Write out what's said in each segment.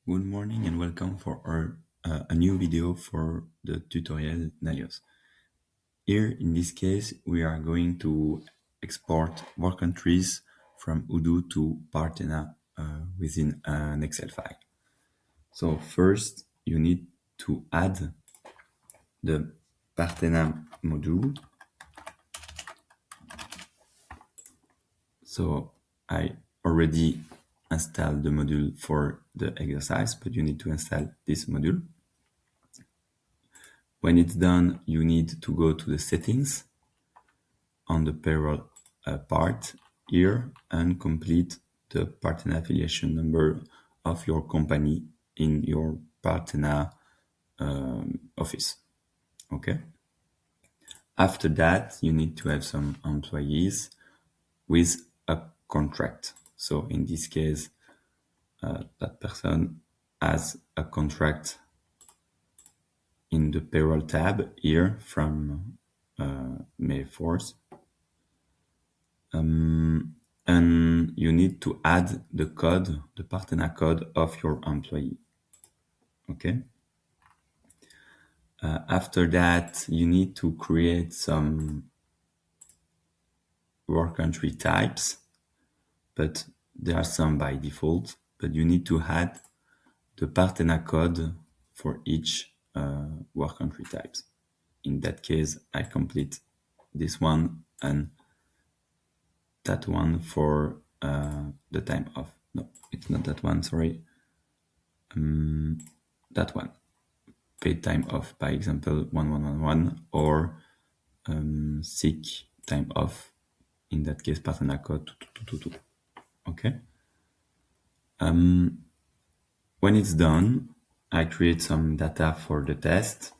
Good morning and welcome for a new video for the tutorial Nalios. Here in this case we are going to export work countries from Odoo to Partena within an Excel file. So first you need to add the Partena module. So I already installed the module for the exercise, but you need to install this module. When it's done, you need to go to the settings on the payroll part here and complete the Partena affiliation number of your company in your Partena office. Okay. After that, you need to have some employees with a contract. So in this case, that person has a contract in the payroll tab here from May 4th. And you need to add the code, the Partena code of your employee. Okay. After that, you need to create some work country types, but there are some by default, but you need to add the Partena code for each work country types. In that case, I complete this one and that one for the time off. No, it's not that one, sorry. That one, paid time off, by example, 1111, or sick time off, in that case, Partena code 2222. Okay. When it's done, I create some data for the test.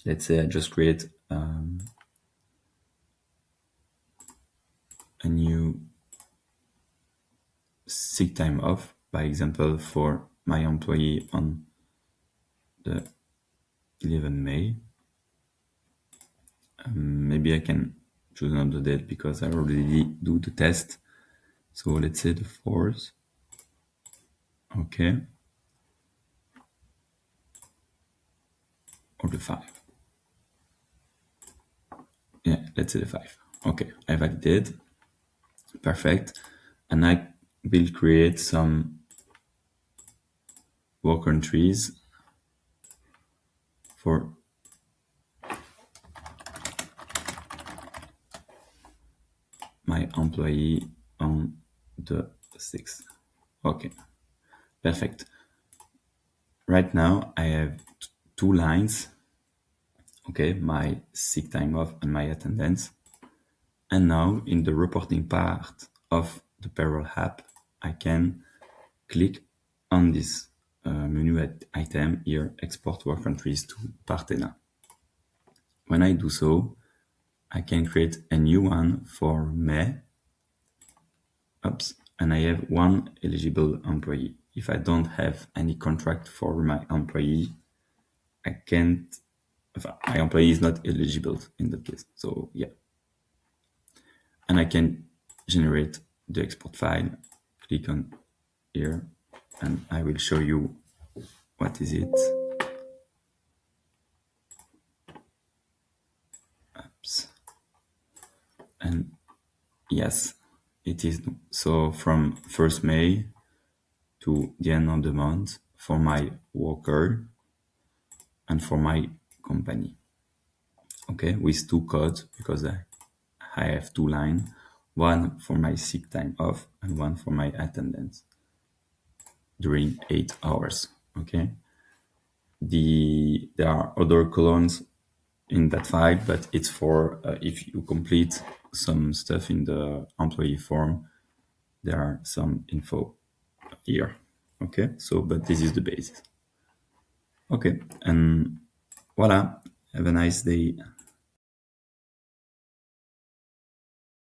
Let's say I just create a new sick time off, by example, for my employee on the 11 May. Maybe I can choose another date because I already do the test. So let's say the 4th. Okay. Or the 5. Yeah, let's say the 5. Okay, I validate. Perfect. And I will create some work countries for my employee on the 6th. Okay, perfect. Right now I have two lines. Okay, my sick time off and my attendance. And now in the reporting part of the payroll app, I can click on this menu item here, export work countries to Partena. When I do so, I can create a new one for May. Oops, and I have one eligible employee. If I don't have any contract for my employee, I can't, my employee is not eligible in that case. So yeah. And I can generate the export file, click on here, and I will show you what is it. Oops. And yes, it is. So from 1st May to the end of the month for my worker and for my company. Okay, with two codes because I have two lines, one for my sick time off and one for my attendance during 8 hours. Okay, there are other columns in that file, but it's for if you complete some stuff in the employee form, there are some info here. Okay, so but this is the basis. Okay, and voila, have a nice day.